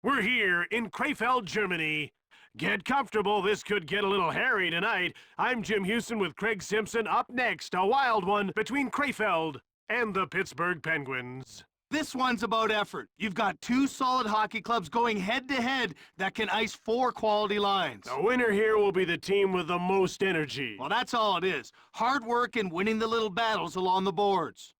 We're here in Krefeld, Germany. Get comfortable, this could get a little hairy tonight. I'm Jim Houston with Craig Simpson. Up next, a wild one between Krefeld and the Pittsburgh Penguins. This one's about effort. You've got two solid hockey clubs going head-to-head that can ice 4 quality lines. The winner here will be the team with the most energy. Well, that's all it is. Hard work and winning the little battles along the boards.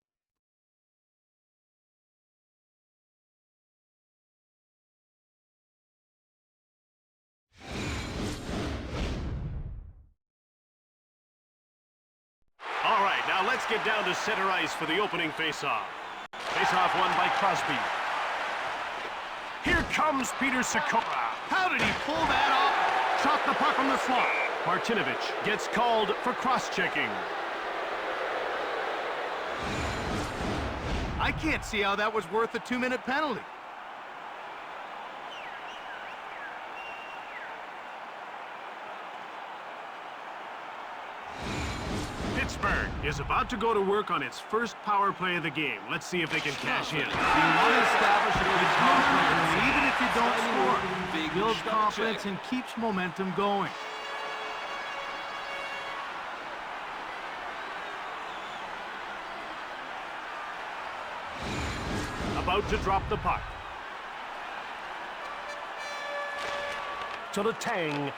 All right, now let's get down to center ice for the opening face-off. Face-off won by Crosby. Here comes Peter Sikora. How did he pull that off? Shot the puck on the slot. Martinovic gets called for cross-checking. I can't see how that was worth a 2-minute penalty. Pittsburgh is about to go to work on its first power play of the game. Let's see if they can cash in. You want to establish a good confidence, and even if you don't score, builds confidence and keeps momentum going. About to drop the puck. To the Tang.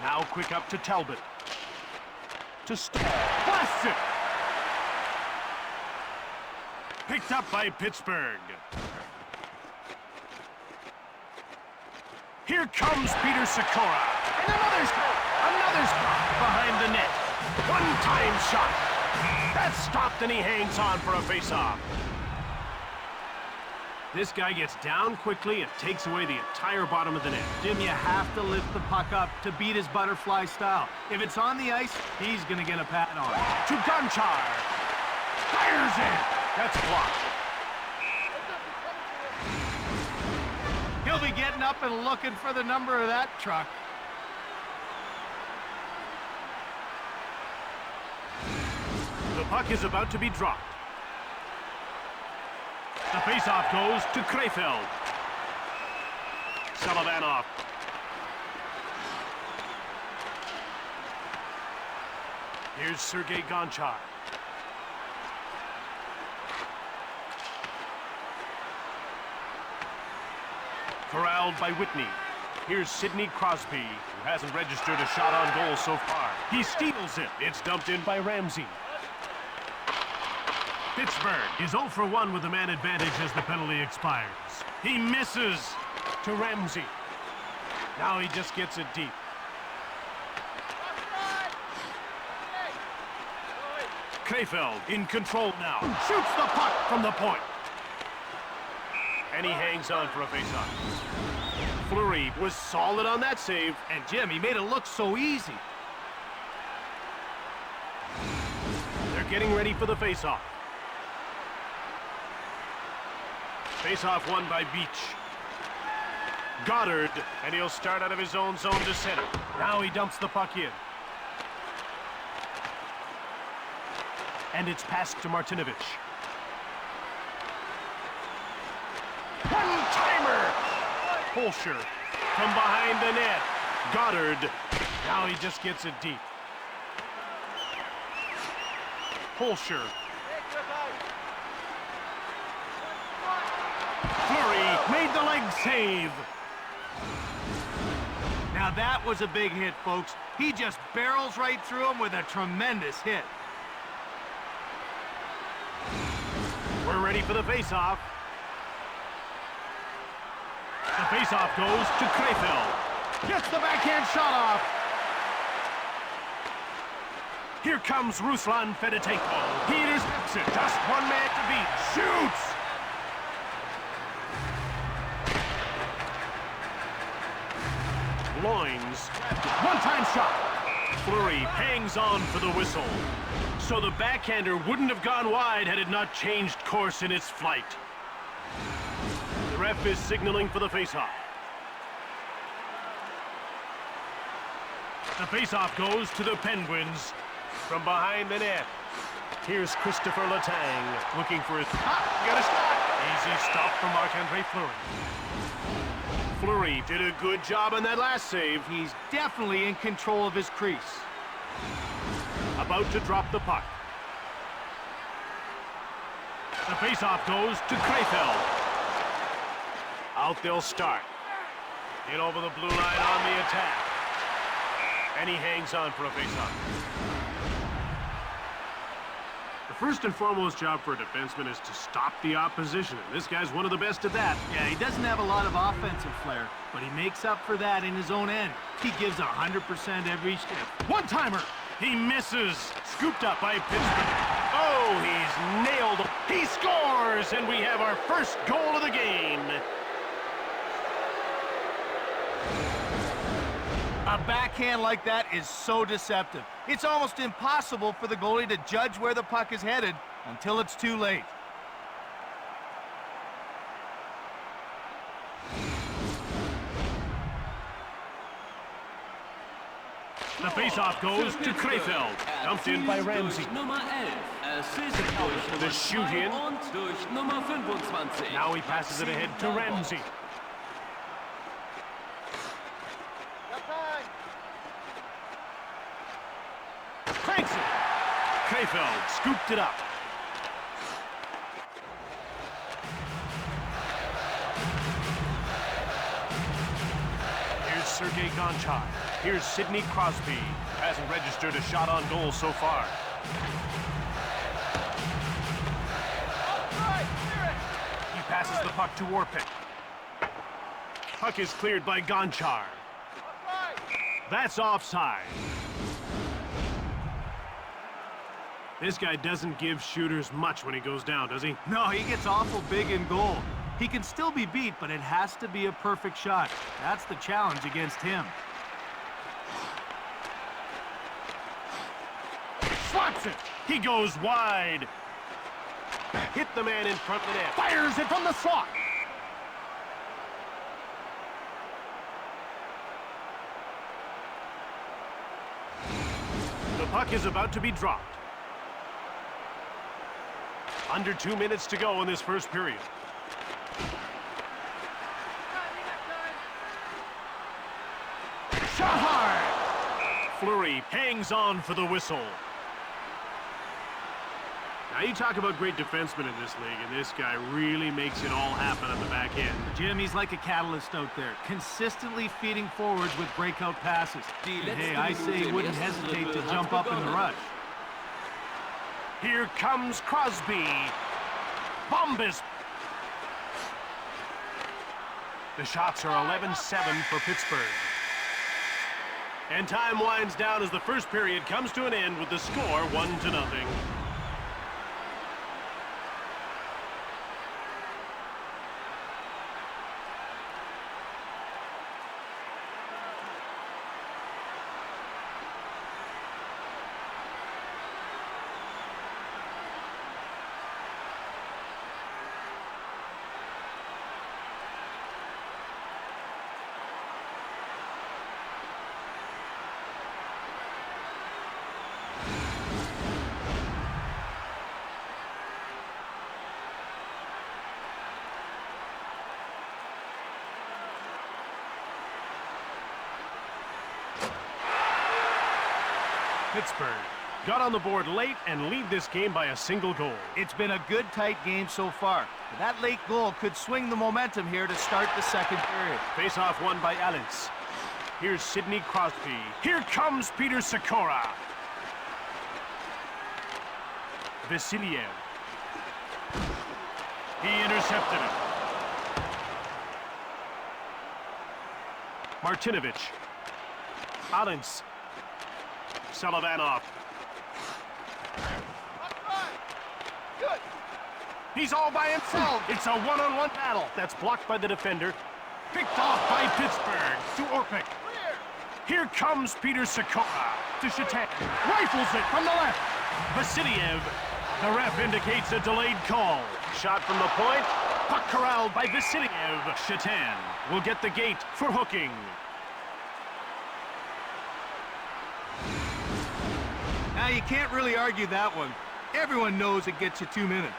Now quick up to Talbot. To Stahl. Blasts it! Picked up by Pittsburgh. Here comes Peter Sikora. And another spot behind the net. One-time shot. That's stopped and he hangs on for a face-off. This guy gets down quickly and takes away the entire bottom of the net. Jim, you have to lift the puck up to beat his butterfly style. If it's on the ice, he's going to get a pat on it. To Gonchar. Fires it. That's blocked. He'll be getting up and looking for the number of that truck. The puck is about to be dropped. The faceoff goes to Krefeld. Solovanov. Here's Sergei Gonchar. Corralled by Whitney. Here's Sidney Crosby, who hasn't registered a shot on goal so far. He steals it. It's dumped in by Ramsey. Pittsburgh is 0 for 1 with the man advantage as the penalty expires. He misses to Ramsey. Now he just gets it deep. Krefeld in control now. Shoots the puck from the point. And he hangs on for a faceoff. Fleury was solid on that save. And Jim, he made it look so easy. They're getting ready for the faceoff. Face-off won by Beach. Goddard, and he'll start out of his own zone to center. Now he dumps the puck in. And it's passed to Martinovic. One-timer! Holscher from behind the net. Goddard, now he just gets it deep. Holscher. Fleury made the leg save. Now that was a big hit, folks. He just barrels right through him with a tremendous hit. We're ready for the face-off. The face-off goes to Krefeld. Gets the backhand shot off. Here comes Ruslan Fedotenko. He intercepts it. Just one man to beat. Shoots! Loins. One-time shot. Fleury hangs on for the whistle. So the backhander wouldn't have gone wide had it not changed course in its flight. The ref is signaling for the faceoff. The faceoff goes to the Penguins from behind the net. Here's Christopher Letang looking for his... got a shot! Easy stop from Marc-Andre Fleury. Fleury did a good job on that last save. He's definitely in control of his crease. About to drop the puck. The faceoff goes to Krefeld. Out they'll start. In over the blue line on the attack. And he hangs on for a faceoff. The first and foremost job for a defenseman is to stop the opposition. And this guy's one of the best at that. Yeah, he doesn't have a lot of offensive flair, but he makes up for that in his own end. He gives 100% every shift. One-timer. He misses. Scooped up by Pittsburgh. Oh, he's nailed. He scores, and we have our first goal of the game. A backhand like that is so deceptive. It's almost impossible for the goalie to judge where the puck is headed until it's too late. The faceoff goes to Krefeld. Dumped in by Ramsey. The shoot in. Now he passes it ahead to Ramsey. Cranks it. Krefeld scooped it up. Here's Sergei Gonchar. Here's Sidney Crosby. Hasn't registered a shot on goal so far. He passes the puck to Warpik. Puck is cleared by Gonchar. That's offside. This guy doesn't give shooters much when he goes down, does he? No, he gets awful big in goal. He can still be beat, but it has to be a perfect shot. That's the challenge against him. Slaps it. He goes wide. Hit the man in front of the net. Fires it from the slot. The puck is about to be dropped. Under 2 minutes to go in this first period. Shot hard! Fleury hangs on for the whistle. Now you talk about great defensemen in this league, and this guy really makes it all happen at the back end. Jim, he's like a catalyst out there, consistently feeding forwards with breakout passes. And hey, I say he wouldn't hesitate to jump up in the rush. Here comes Crosby. Bombas. The shots are 11-7 for Pittsburgh. And time winds down as the first period comes to an end with the score 1-0. Pittsburgh got on the board late and lead this game by a single goal. It's been a good, tight game so far. But that late goal could swing the momentum here to start the second period. Face-off won by Alens. Here's Sidney Crosby. Here comes Peter Sikora. Vasiliev. He intercepted it. Martinovich. Alens. Solovanov. Good. He's all by himself. It's a one-on-one battle. That's blocked by the defender. Picked off by Pittsburgh to Orpik. Here comes Peter Sikora to Shatan. Rifles it from the left. Vasiliev. The ref indicates a delayed call. Shot from the point. Puck corralled by Vasiliev. Shatan will get the gate for hooking. Now, you can't really argue that one. Everyone knows it gets you 2 minutes.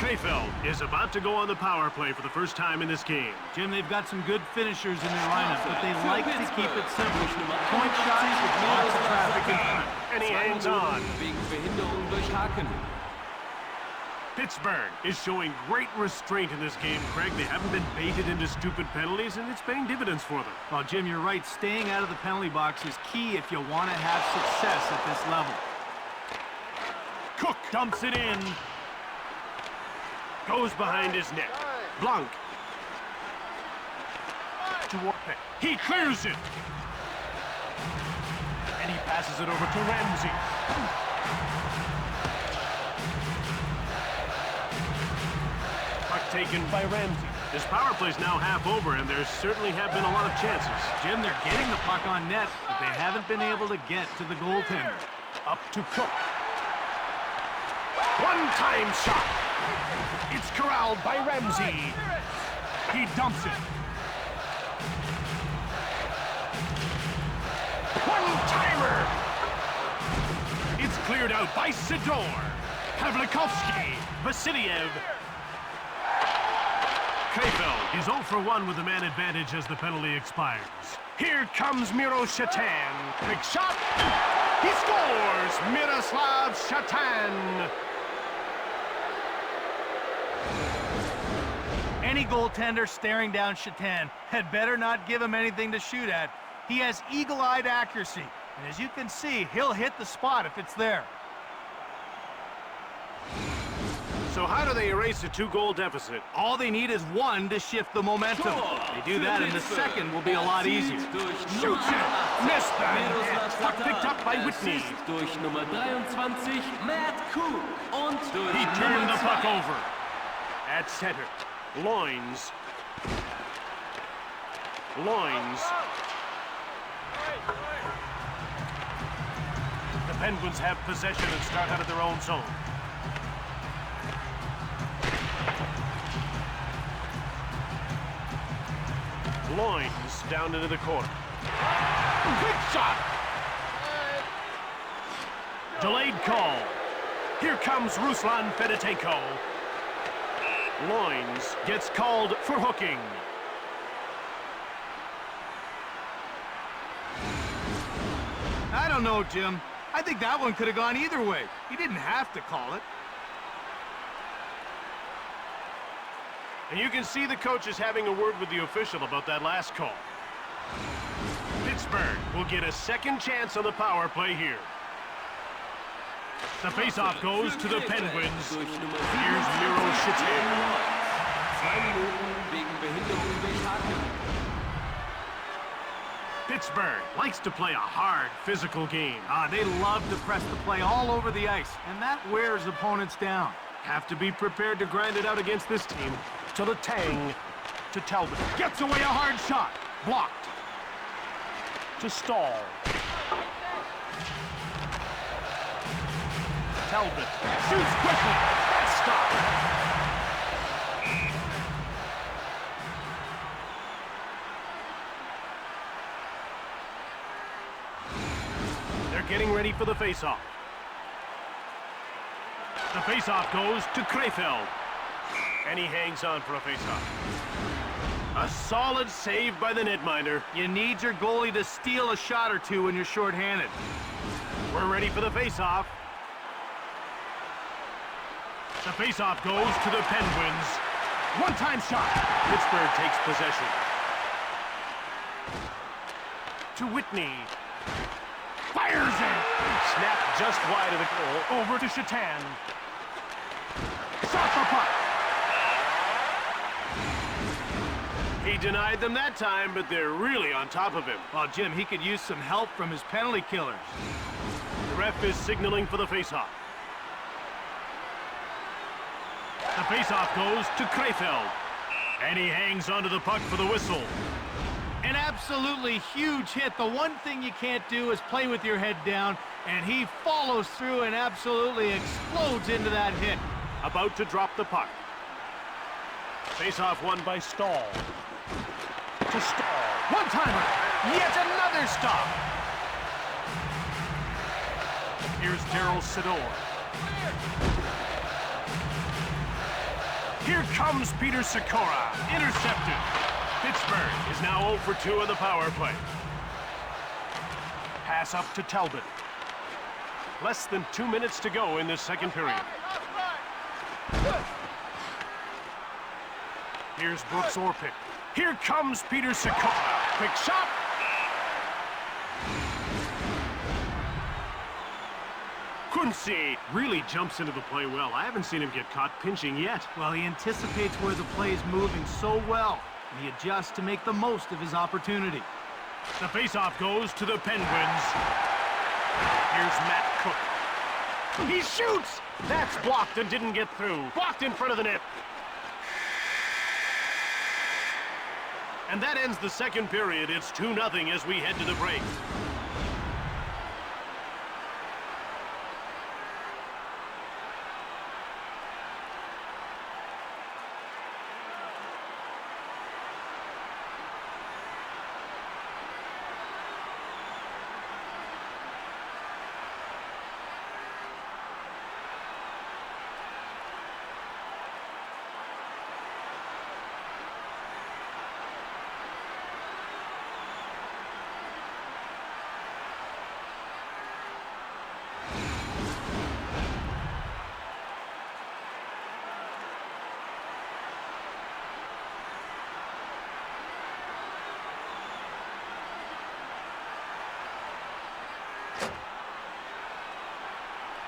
Krefeld is about to go on the power play for the first time in this game. Jim, they've got some good finishers in their lineup, but they like to keep it simple. Point shots with lots of traffic in front. And he hangs on. Wegen Behinderung durch Haken. Pittsburgh is showing great restraint in this game, Craig. They haven't been baited into stupid penalties, and it's paying dividends for them. Well, Jim, you're right. Staying out of the penalty box is key if you want to have success at this level. Cook dumps it in. Goes behind his net. Blanc. He clears it. And he passes it over to Ramsey. Puck taken by Ramsey. His power play's now half over, and there certainly have been a lot of chances. Jim, they're getting the puck on net, but they haven't been able to get to the goaltender. Up to Cook. One-time shot. It's corralled by Ramsey. He dumps it. One-timer. It's cleared out by Sidor. Pavlikovsky. Vasiliev. Krefeld is 0 for 1 with the man advantage as the penalty expires. Here comes Miro Shatan. Big shot. He scores. Miroslav Shatan. Any goaltender staring down Shatan had better not give him anything to shoot at. He has eagle-eyed accuracy, and as you can see, he'll hit the spot if it's there. So how do they erase a 2-goal deficit? All they need is one to shift the momentum. They do that, and the second will be a lot easier. Shoots it. Missed that. Puck picked up by Whitney. Durch Nummer 23, Matt Cook. Und durch He turned Nummer the puck 2. over. At center. Loins. Loins. The Penguins have possession and start out of their own zone. Loins down into the corner. Quick shot! Delayed call. Here comes Ruslan Fedotenko. Loins gets called for hooking. I don't know, Jim. I think that one could have gone either way. He didn't have to call it. And you can see the coach is having a word with the official about that last call. Pittsburgh will get a second chance on the power play here. The faceoff goes to the Penguins. Here's Miro Shatan. 2 Minuten wegen Behinderung durch Haken. Pittsburgh likes to play a hard, physical game. They love to press the play all over the ice, and that wears opponents down. Have to be prepared to grind it out against this team. To the Tang. To Talbot. Gets away a hard shot. Blocked. To Stahl. Talbot shoots quickly. That's stopped. They're getting ready for the faceoff. The faceoff goes to Krefeld. And he hangs on for a faceoff. A solid save by the netminder. You need your goalie to steal a shot or two when you're shorthanded. We're ready for the faceoff. The faceoff goes to the Penguins. One-time shot. Pittsburgh takes possession. To Whitney. Fires it. Snapped just wide of the goal. Over to Shatan. Shot the puck. He denied them that time, but they're really on top of him. Well, Jim, he could use some help from his penalty killers. The ref is signaling for the faceoff. The faceoff goes to Krefeld. And he hangs onto the puck for the whistle. An absolutely huge hit. The one thing you can't do is play with your head down, and he follows through and absolutely explodes into that hit. About to drop the puck. Faceoff won by Stahl. To Stahl. One-timer. Yet another stop. Here's Daryl Sidor. Here comes Peter Sikora. Intercepted. Pittsburgh is now 0 for 2 on the power play. Pass up to Talbot. Less than 2 minutes to go in this second period. Here's Brooks Orpik. Here comes Peter Sikora. Quick shot. Kunze really jumps into the play well. I haven't seen him get caught pinching yet. Well, he anticipates where the play is moving so well, and he adjusts to make the most of his opportunity. The faceoff goes to the Penguins. Here's Matt Cook. He shoots! That's blocked and didn't get through. Blocked in front of the net. And that ends the second period. It's 2-0 as we head to the break.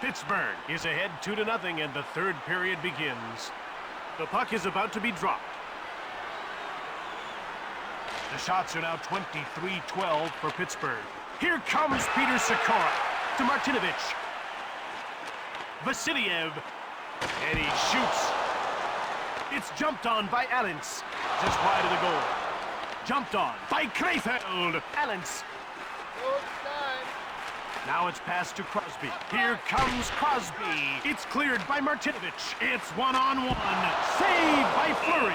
Pittsburgh is ahead 2-0, and the third period begins. The puck is about to be dropped. The shots are now 23-12 for Pittsburgh. Here comes Peter Sikora to Martinovich. Vasiliev, and he shoots. It's jumped on by Allens, just wide of the goal. Jumped on by Krefeld. Allens. Now it's passed to Crosby. Here comes Crosby. It's cleared by Martinovich. It's one-on-one. Saved by Fleury.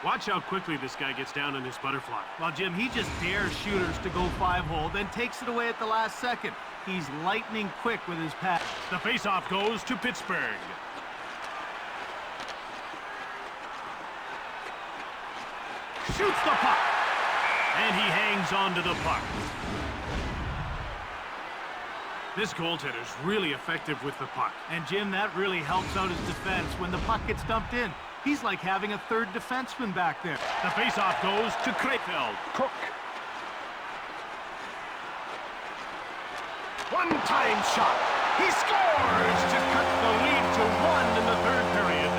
Watch how quickly this guy gets down in his butterfly. Well, Jim, he just dares shooters to go 5-hole, then takes it away at the last second. He's lightning quick with his pass. The faceoff goes to Pittsburgh. Shoots the puck. And he hangs on to the puck. This goaltender's really effective with the puck. And, Jim, that really helps out his defense when the puck gets dumped in. He's like having a third defenseman back there. The faceoff goes to Krefeld. Cook. One-time shot. He scores to cut the lead to 1 in the third period.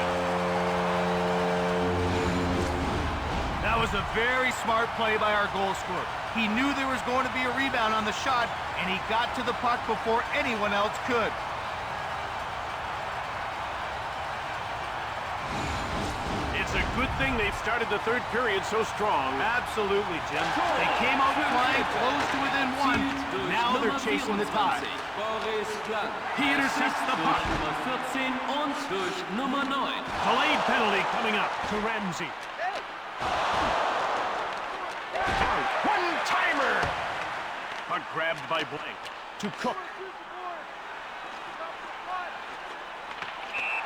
That was a very smart play by our goal scorer. He knew there was going to be a rebound on the shot, and he got to the puck before anyone else could. It's a good thing they've started the third period so strong. Absolutely, Jim. They came out flying close to within 1. Now they're chasing the tie. He intercepts the puck. Nummer 14 und durch Nummer 9. Delayed penalty coming up to Ramsey. One-timer! Puck grabbed by Blank to Cook.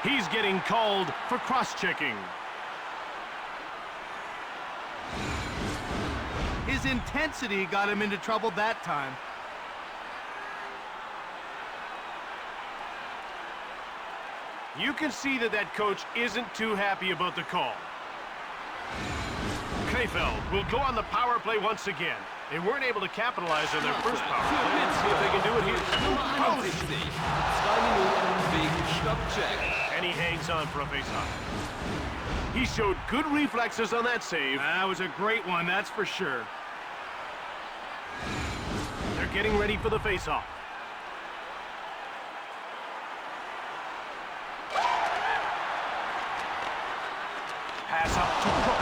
He's getting called for cross-checking. His intensity got him into trouble that time. You can see that coach isn't too happy about the call. Krefeld will go on the power play once again. They weren't able to capitalize on their first power play. Let's see if they can do it here. Nummer 61. 2 Minuten wegen Stoppcheck. And he hangs on for a faceoff. He showed good reflexes on that save. That was a great one, that's for sure. They're getting ready for the faceoff. Pass up to Cook.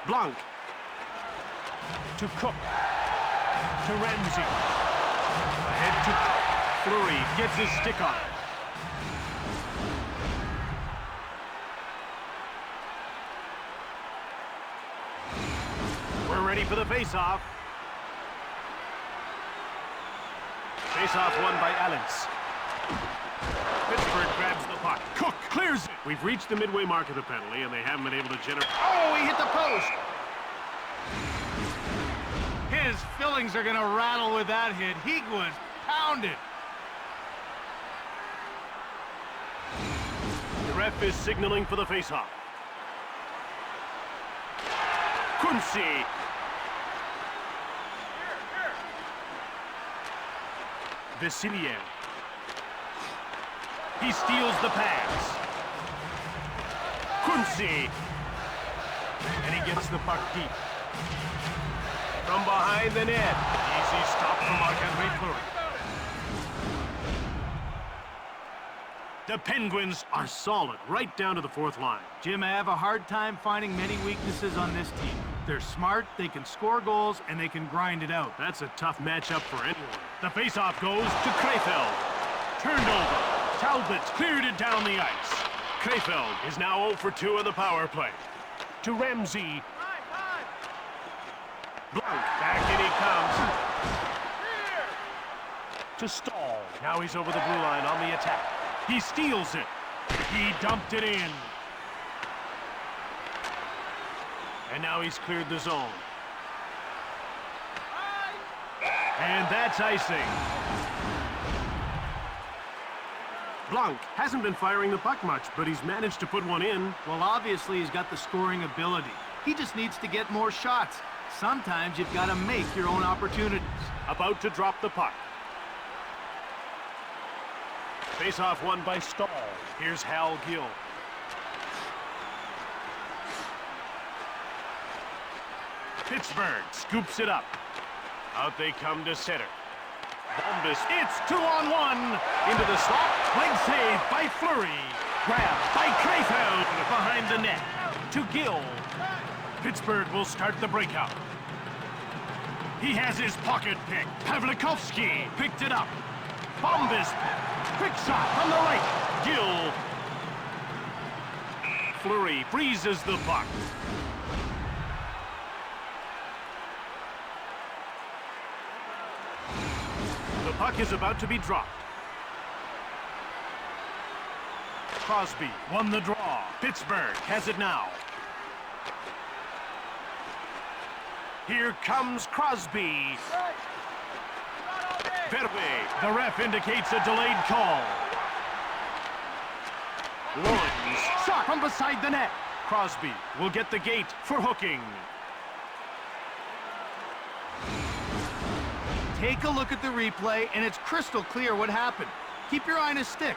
Blanc. To Cook. To Ramsey. Ahead to Cook. Fleury gets his stick on it. We're ready for the faceoff. Face-off won by Allens. Pittsburgh grabs the puck. Cook clears it. We've reached the midway mark of the penalty, and they haven't been able to generate... Oh, he hit the post. His fillings are going to rattle with that hit. He was pounded. The ref is signaling for the face-off. Kunze. Vasiliev. He steals the pass. Kunze. And he gets the puck deep. From behind the net. Easy stop from Marc-Andre Fleury. The Penguins are solid right down to the fourth line. Jim, I have a hard time finding many weaknesses on this team. They're smart, they can score goals, and they can grind it out. That's a tough matchup for anyone. The faceoff goes to Krefeld. Turned over. Talbot cleared it down the ice. Krefeld is now 0 for 2 on the power play. To Ramsey. Blank. Back in he comes. To Stahl. Now he's over the blue line on the attack. He steals it. He dumped it in. And now he's cleared the zone. And that's icing. Blanc hasn't been firing the puck much, but he's managed to put one in. Well, obviously, he's got the scoring ability. He just needs to get more shots. Sometimes you've got to make your own opportunities. About to drop the puck. Face-off won by Stahl. Here's Hal Gill. Pittsburgh scoops it up. Out they come to center. Bombas. It's 2-on-1. Into the slot. Leg save by Fleury. Grab by Krefeld behind the net. To Gill. Pittsburgh will start the breakout. He has his pocket pick. Pavlikovsky picked it up. Bombas. Quick shot from the right. Gill. Fleury freezes the puck. The puck is about to be dropped. Crosby won the draw. Pittsburgh has it now. Here comes Crosby. Verbe. The ref indicates a delayed call. Lawrence. Shot from beside the net. Crosby will get the gate for hooking. Take a look at the replay, and it's crystal clear what happened. Keep your eye on his stick.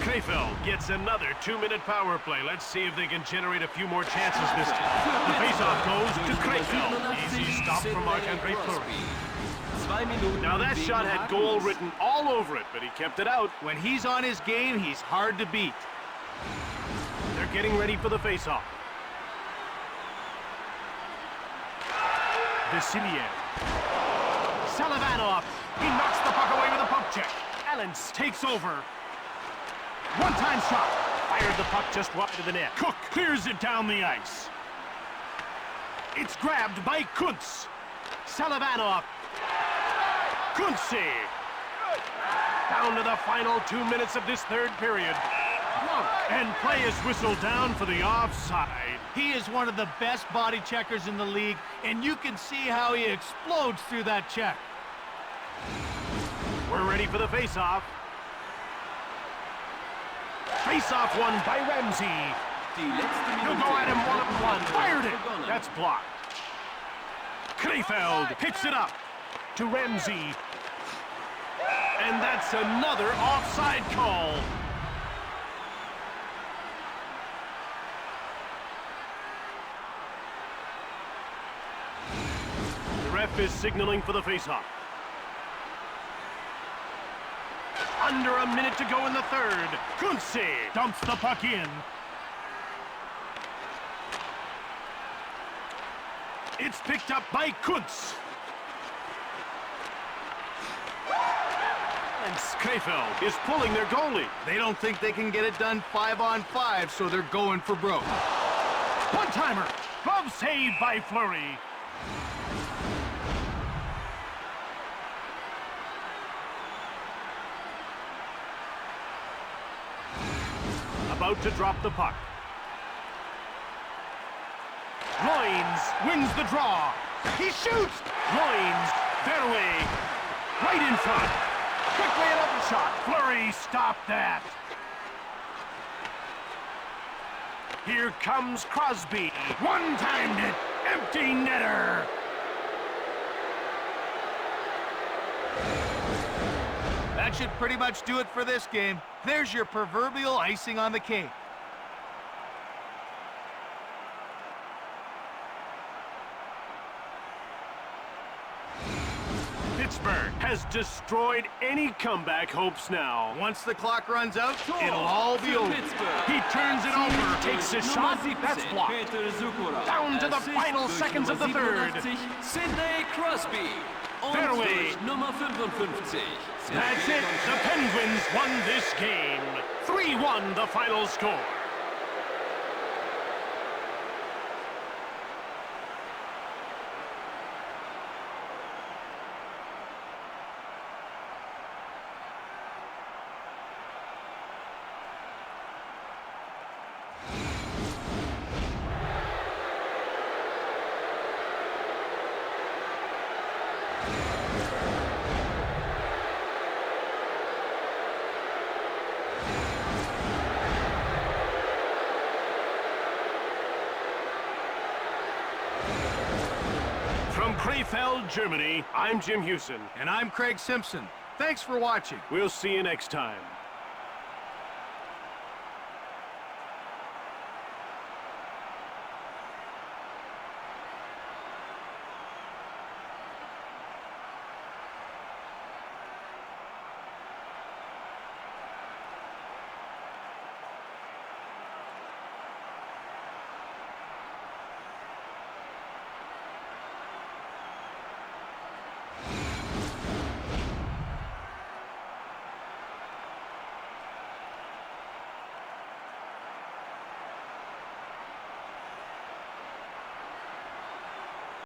Krefeld gets another 2-minute power play. Let's see if they can generate a few more chances this time. The faceoff goes to Krefeld. Easy stop from Marc-Andre Fleury. Now that shot had goal written all over it, but he kept it out. When he's on his game, he's hard to beat. They're getting ready for the faceoff. Vasiliev. Selivanov. He knocks the puck away with a poke check. Allens takes over. One-time shot. Fired the puck just wide of the net. Cook clears it down the ice. It's grabbed by Kuntz. Selivanov. Kunze. Down to the final 2 minutes of this third period. And play is whistled down for the offside. He is one of the best body checkers in the league, and you can see how he explodes through that check. We're ready for the face-off. Face-off won by Ramsey. He'll go at him one-on-one. Fired it. That's blocked. Krefeld picks it up to Ramsey. And that's another offside call. The ref is signaling for the face-off. Under a minute to go in the third. Kunze dumps the puck in. It's picked up by Kuntz. And Krefeld is pulling their goalie. They don't think they can get it done 5-on-5, so they're going for broke. One-timer. Glove save by Fleury. About to drop the puck. Loins wins the draw. He shoots. Loins, fairway, right in front. Quickly another shot. Fleury stopped that. Here comes Crosby. One-timed it. Empty netter. That should pretty much do it for this game. There's your proverbial icing on the cake. Pittsburgh has destroyed any comeback hopes now. Once the clock runs out, it'll all be over. He turns it over, takes his shot, that's blocked. Down to the final seconds of the third. Sidney Crosby. Fairway. Nummer 55. That's it. The Penguins won this game. 3-1 the final score. From Krefeld, Germany, I'm Jim Hewson. And I'm Craig Simpson. Thanks for watching. We'll see you next time.